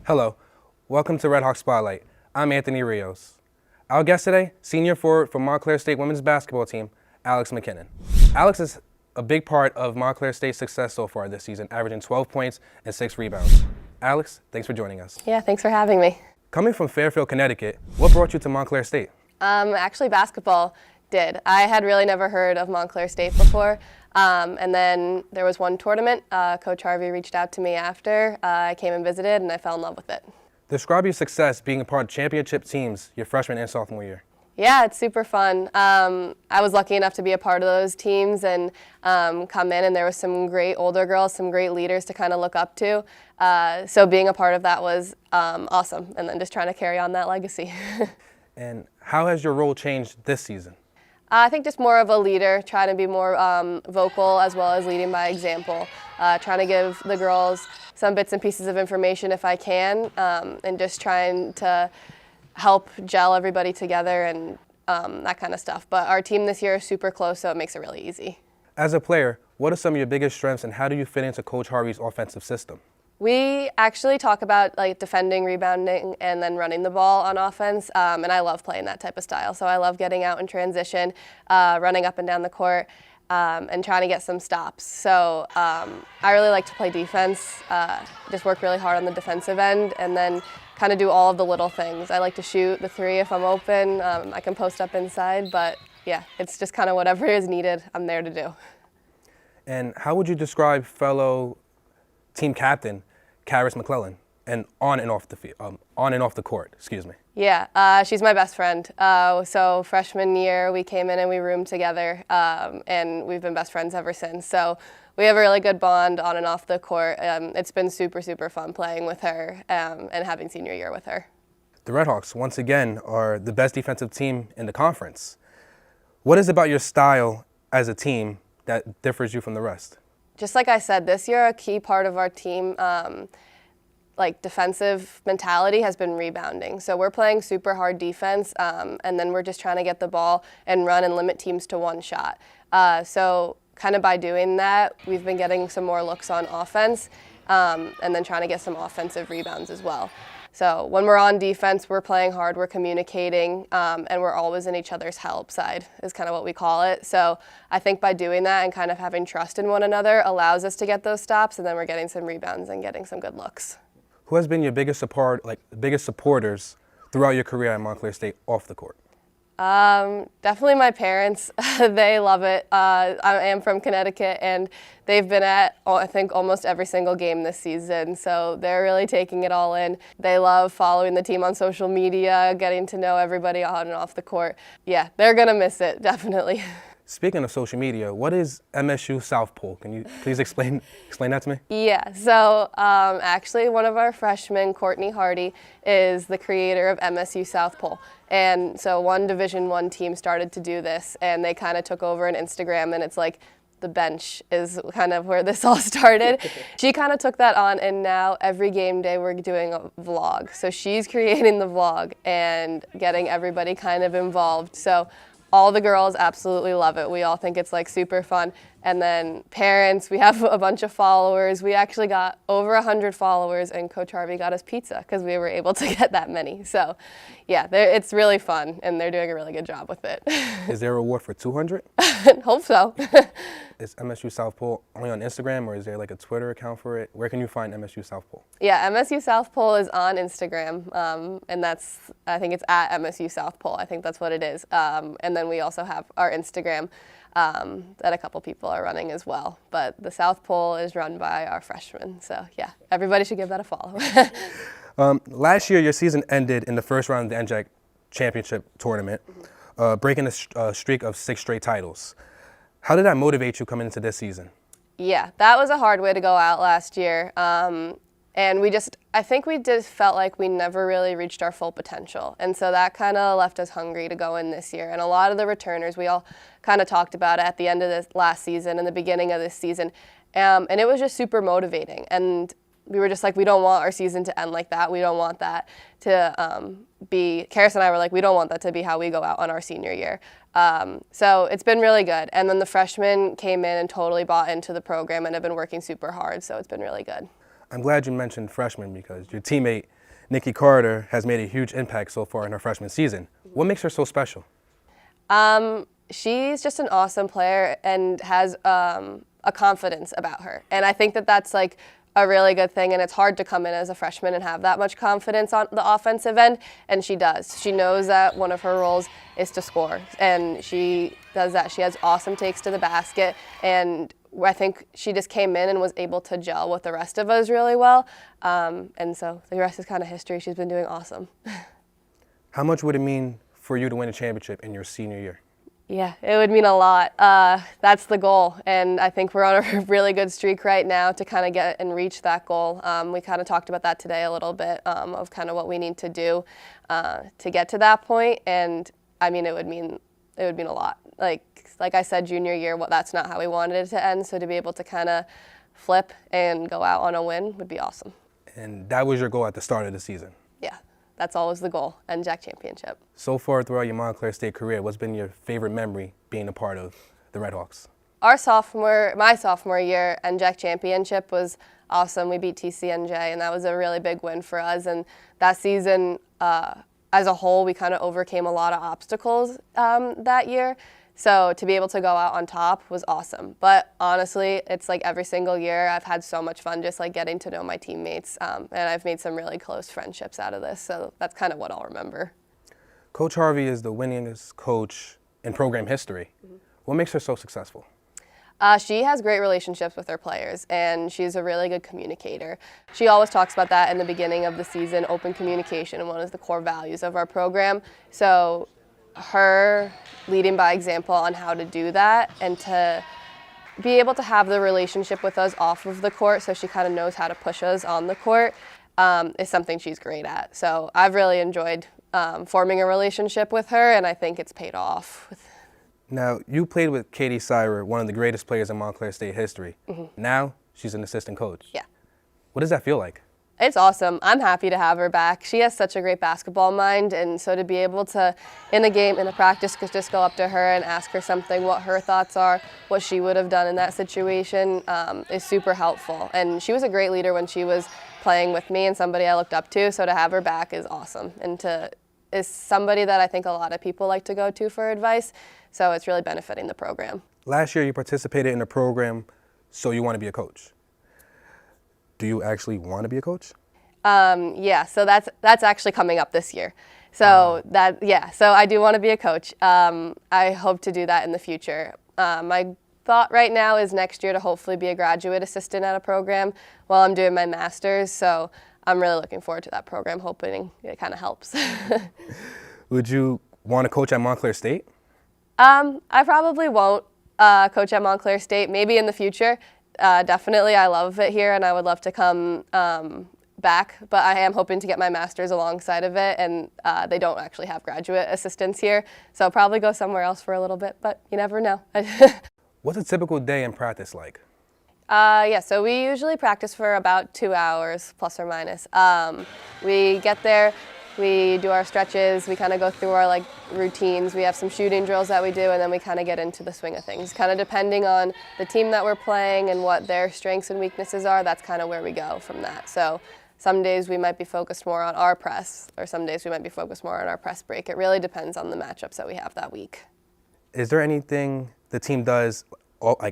Hello, welcome to Red Hawk Spotlight. I'm Anthony Rios. Our guest today, senior forward for Montclair State women's basketball team, Alex McKinnon. Alex is a big part of Montclair State's success so far this season, averaging 12 points and 6 rebounds. Alex, thanks for joining us. Yeah, thanks for having me. Coming from Fairfield, Connecticut, what brought you to Montclair State? Actually, basketball did. I had really never heard of Montclair State before, and then there was one tournament. Coach Harvey reached out to me after. I came and visited, and I fell in love with it. Describe your success being a part of championship teams your freshman and sophomore year. Yeah, it's super fun. I was lucky enough to be a part of those teams and come in, and there was some great older girls, some great leaders to kind of look up to. So being a part of that was awesome, and then just trying to carry on that legacy. And how has your role changed this season? I think just more of a leader, trying to be more vocal as well as leading by example. Trying to give the girls some bits and pieces of information if I can, and just trying to help gel everybody together and that kind of stuff. But our team this year is super close, so it makes it really easy. As a player, what are some of your biggest strengths and how do you fit into Coach Harvey's offensive system? We actually talk about like defending, rebounding, and then running the ball on offense, and I love playing that type of style. So I love getting out in transition, running up and down the court, and trying to get some stops. So I really like to play defense, just work really hard on the defensive end, and then kind of do all of the little things. I like to shoot the three if I'm open. I can post up inside, but yeah, it's just kind of whatever is needed, I'm there to do. And how would you describe fellow team captain Karis McClellan and on and off the court, excuse me? Yeah, she's my best friend. So freshman year, we came in and we roomed together, and we've been best friends ever since. So we have a really good bond on and off the court. It's been super, super fun playing with her and having senior year with her. The Redhawks, once again, are the best defensive team in the conference. What is it about your style as a team that differs you from the rest? Just like I said, this year a key part of our team, like defensive mentality, has been rebounding. So we're playing super hard defense, and then we're just trying to get the ball and run and limit teams to one shot. So kind of by doing that, we've been getting some more looks on offense, and then trying to get some offensive rebounds as well. So when we're on defense, we're playing hard, we're communicating, and we're always in each other's help side is kind of what we call it. So I think by doing that and kind of having trust in one another allows us to get those stops, and then we're getting some rebounds and getting some good looks. Who has been your biggest supporters throughout your career at Montclair State off the court? Definitely my parents. They love it. I am from Connecticut, and they've been at, I think, almost every single game this season, so they're really taking it all in. They love following the team on social media, getting to know everybody on and off the court. Yeah, they're going to miss it, definitely. Speaking of social media, what is MSU South Pole? Can you please explain that to me? Yeah, so actually one of our freshmen, Courtney Hardy, is the creator of MSU South Pole. And so one Division I team started to do this, and they kind of took over an Instagram, and it's like the bench is kind of where this all started. She kind of took that on, and now every game day we're doing a vlog. So she's creating the vlog and getting everybody kind of involved. So all the girls absolutely love it. We all think it's like super fun. And then parents, we have a bunch of followers. We actually got over 100 followers, and Coach Harvey got us pizza because we were able to get that many. So yeah, it's really fun, and they're doing a really good job with it. Is there a reward for 200? Hope so. Is MSU South Pole only on Instagram, or is there like a Twitter account for it? Where can you find MSU South Pole? Yeah, MSU South Pole is on Instagram, and I think it's at MSU South Pole. I think that's what it is. And then we also have our Instagram that a couple people are running as well. But the South Pole is run by our freshmen. So yeah, everybody should give that a follow. Last year, your season ended in the first round of the NJack Championship Tournament, breaking a streak of 6 straight titles. How did that motivate you coming into this season? Yeah, that was a hard way to go out last year. And I think we just felt like we never really reached our full potential. And so that kind of left us hungry to go in this year. And a lot of the returners, we all kind of talked about it at the end of this last season and the beginning of this season. And it was just super motivating. And we were just like, we don't want our season to end like that. We don't want that to be, Karis and I were like, we don't want that to be how we go out on our senior year. So it's been really good. And then the freshmen came in and totally bought into the program and have been working super hard. So it's been really good. I'm glad you mentioned freshmen because your teammate Nikki Carter has made a huge impact so far in her freshman season. What makes her so special? She's just an awesome player and has a confidence about her. And I think that that's like a really good thing, and it's hard to come in as a freshman and have that much confidence on the offensive end, and she does. She knows that one of her roles is to score, and she does that. She has awesome takes to the basket, and I think she just came in and was able to gel with the rest of us really well, and so the rest is kind of history. She's been doing awesome. How much would it mean for you to win a championship in your senior year? Yeah, it would mean a lot. That's the goal, and I think we're on a really good streak right now to kind of get and reach that goal. We kind of talked about that today a little bit, of kind of what we need to do to get to that point, and I mean it would mean a lot. Like I said, junior year, that's not how we wanted it to end, so to be able to kind of flip and go out on a win would be awesome. And that was your goal at the start of the season? Yeah. That's always the goal, NJack Championship. So far throughout your Montclair State career, what's been your favorite memory being a part of the Redhawks? My sophomore year, NJack Championship was awesome. We beat TCNJ, and that was a really big win for us. And that season, as a whole, we kind of overcame a lot of obstacles that year. So to be able to go out on top was awesome. But honestly, it's like every single year I've had so much fun just like getting to know my teammates, and I've made some really close friendships out of this. So that's kind of what I'll remember. Coach Harvey is the winningest coach in program history. What makes her so successful? She has great relationships with her players, and she's a really good communicator. She always talks about that in the beginning of the season, open communication, and one of the core values of our program. So her leading by example on how to do that and to be able to have the relationship with us off of the court, so she kind of knows how to push us on the court, is something she's great at. So I've really enjoyed forming a relationship with her, and I think it's paid off. Now, you played with Katie Saira, one of the greatest players in Montclair State history. Now, she's an assistant coach. Yeah. What does that feel like? It's awesome. I'm happy to have her back. She has such a great basketball mind, and so to be able to, in a game, in a practice, just go up to her and ask her something, what her thoughts are, what she would have done in that situation, is super helpful. And she was a great leader when she was playing with me and somebody I looked up to, so to have her back is awesome. And is somebody that I think a lot of people like to go to for advice, so it's really benefiting the program. Last year, you participated in the program, so you want to be a coach. Do you actually want to be a coach? Yeah, so that's actually coming up this year. So so I do want to be a coach. I hope to do that in the future. My thought right now is next year to hopefully be a graduate assistant at a program while I'm doing my master's. So I'm really looking forward to that program, hoping it kind of helps. Would you want to coach at Montclair State? I probably won't coach at Montclair State, maybe in the future. Definitely, I love it here, and I would love to come back, but I am hoping to get my master's alongside of it, and they don't actually have graduate assistants here, so I'll probably go somewhere else for a little bit, but you never know. What's a typical day in practice like? Yeah, so we usually practice for about 2 hours, plus or minus. We get there, we do our stretches, we kind of go through our routines. We have some shooting drills that we do, and then we kind of get into the swing of things. Kind of depending on the team that we're playing and what their strengths and weaknesses are, that's kind of where we go from that. So some days we might be focused more on our press, or some days we might be focused more on our press break. It really depends on the matchups that we have that week. Is there anything the team does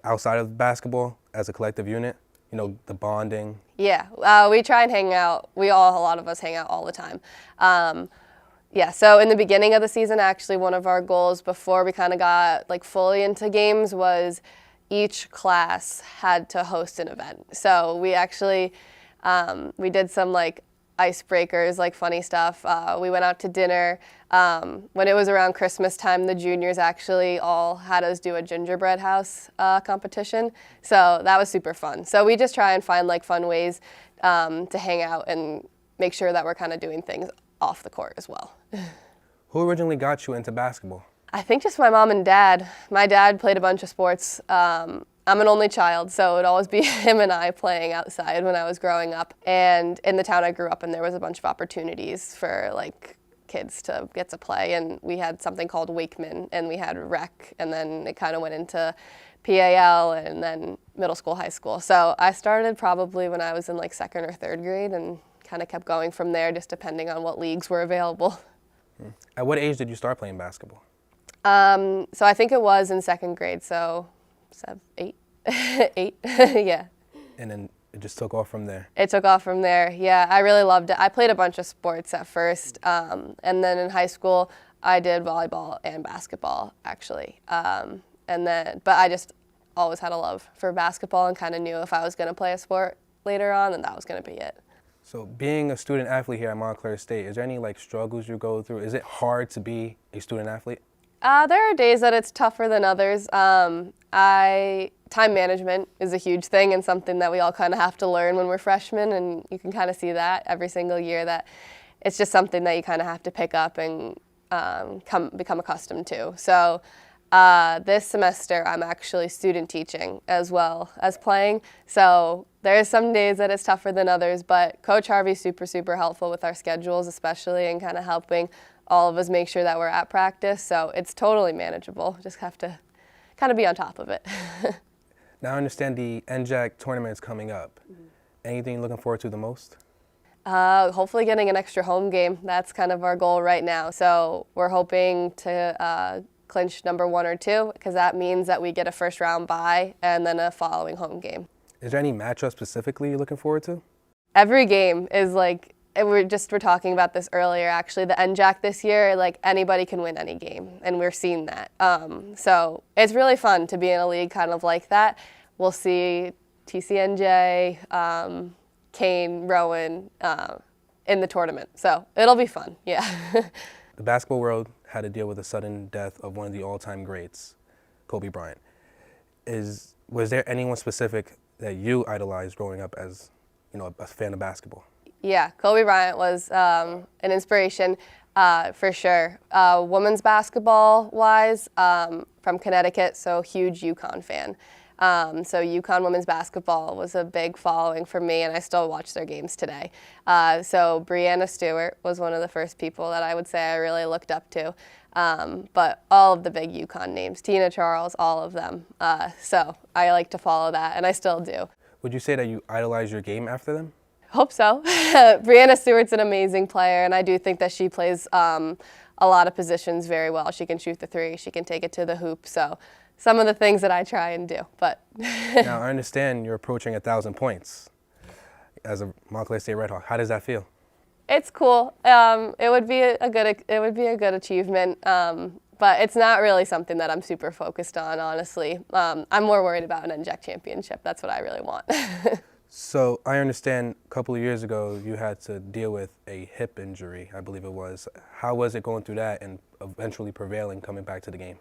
outside of basketball as a collective unit? You know, the bonding? Yeah, we try and hang out. A lot of us hang out all the time. Yeah, so in the beginning of the season, actually, one of our goals before we kind of got fully into games was each class had to host an event. So we actually, we did some icebreakers, funny stuff. We went out to dinner. When it was around Christmas time, the juniors actually all had us do a gingerbread house competition. So that was super fun. So we just try and find fun ways to hang out and make sure that we're kind of doing things off the court as well. Who originally got you into basketball? I think just my mom and dad. My dad played a bunch of sports. I'm an only child, so it would always be him and I playing outside when I was growing up. And in the town I grew up in, there was a bunch of opportunities for kids to get to play. And we had something called Wakeman, and we had rec, and then it kind of went into PAL and then middle school, high school. So I started probably when I was in 2nd or 3rd grade and kind of kept going from there, just depending on what leagues were available. At what age did you start playing basketball? So I think it was in 2nd grade, so 8, 8, yeah. And then it just took off from there. It took off from there, yeah. I really loved it. I played a bunch of sports at first, and then in high school, I did volleyball and basketball, actually. But I just always had a love for basketball and kind of knew if I was going to play a sport later on, then that was going to be it. So being a student athlete here at Montclair State, is there any struggles you go through? Is it hard to be a student athlete? There are days that it's tougher than others. Time management is a huge thing and something that we all kind of have to learn when we're freshmen, and you can kind of see that every single year, that it's just something that you kind of have to pick up and become accustomed to. So this semester I'm actually student teaching as well as playing, so there's some days that it's tougher than others, but Coach Harvey's super helpful with our schedules especially, and kind of helping all of us make sure that we're at practice, so it's totally manageable. Just have to kind of be on top of it. Now I understand the NJack Tournament is coming up. Anything you're looking forward to the most? Hopefully getting an extra home game. That's kind of our goal right now. So we're hoping to clinch number 1 or 2, because that means that we get a first round bye and then a following home game. Is there any matchup specifically you're looking forward to? Every game is we're talking about this earlier actually, the NJack this year, anybody can win any game, and we're seeing that. So it's really fun to be in a league kind of like that. We'll see TCNJ, Kane, Rowan in the tournament, so it'll be fun, yeah. The basketball world had to deal with the sudden death of one of the all-time greats, Kobe Bryant. Was there anyone specific that you idolized growing up as, a fan of basketball? Yeah, Kobe Bryant was an inspiration for sure. Women's basketball-wise, from Connecticut, so huge UConn fan. So UConn women's basketball was a big following for me, and I still watch their games today. So Brianna Stewart was one of the first people that I would say I really looked up to. But all of the big UConn names, Tina Charles, all of them. So I like to follow that, and I still do. Would you say that you idolize your game after them? Hope so. Brianna Stewart's an amazing player, and I do think that she plays a lot of positions very well. She can shoot the 3, she can take it to the hoop, so some of the things that I try and do, but. Now, I understand you're approaching 1,000 points as a Montclair State Red Hawk. How does that feel? It's cool. It would be a good achievement, but it's not really something that I'm super focused on, honestly. I'm more worried about an NJack championship. That's what I really want. So I understand a couple of years ago you had to deal with a hip injury, I believe it was. How was it going through that and eventually prevailing coming back to the game?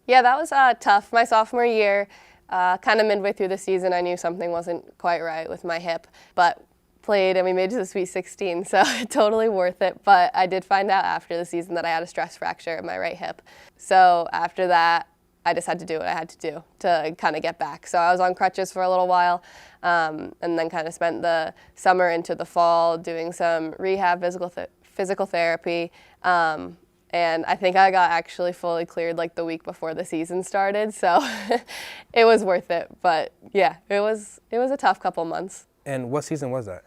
Yeah, that was tough. My sophomore year, kind of midway through the season, I knew something wasn't quite right with my hip, but played and we made it to the Sweet 16, so totally worth it. But I did find out after the season that I had a stress fracture in my right hip. So after that, I just had to do what I had to do to kind of get back. So I was on crutches for a little while, and then kind of spent the summer into the fall doing some rehab, physical therapy, and I think I got actually fully cleared the week before the season started. So it was worth it. But yeah, it was a tough couple months. And what season was that?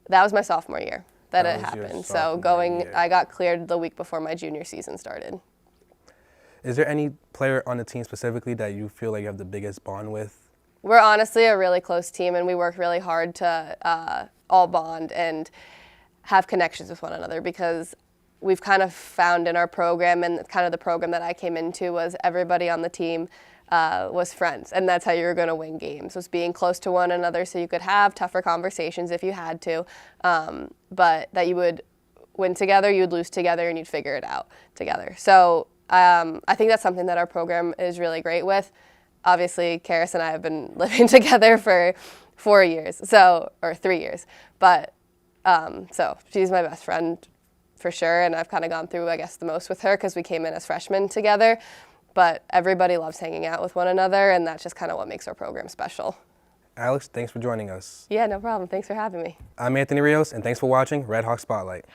That was my sophomore year that it was your happened. So sophomore year. I got cleared the week before my junior season started. Is there any player on the team specifically that you feel like you have the biggest bond with? We're honestly a really close team, and we work really hard to all bond and have connections with one another, because we've kind of found in our program, and kind of the program that I came into, was everybody on the team was friends, and that's how you were going to win games, was being close to one another so you could have tougher conversations if you had to, but that you would win together, you would lose together, and you'd figure it out together. So I think that's something that our program is really great with. Obviously, Karis and I have been living together for 4 years, or 3 years. But so she's my best friend for sure, and I've kind of gone through, I guess, the most with her because we came in as freshmen together. But everybody loves hanging out with one another, and that's just kind of what makes our program special. Alex, thanks for joining us. Yeah, no problem. Thanks for having me. I'm Anthony Rios, and thanks for watching Red Hawk Spotlight.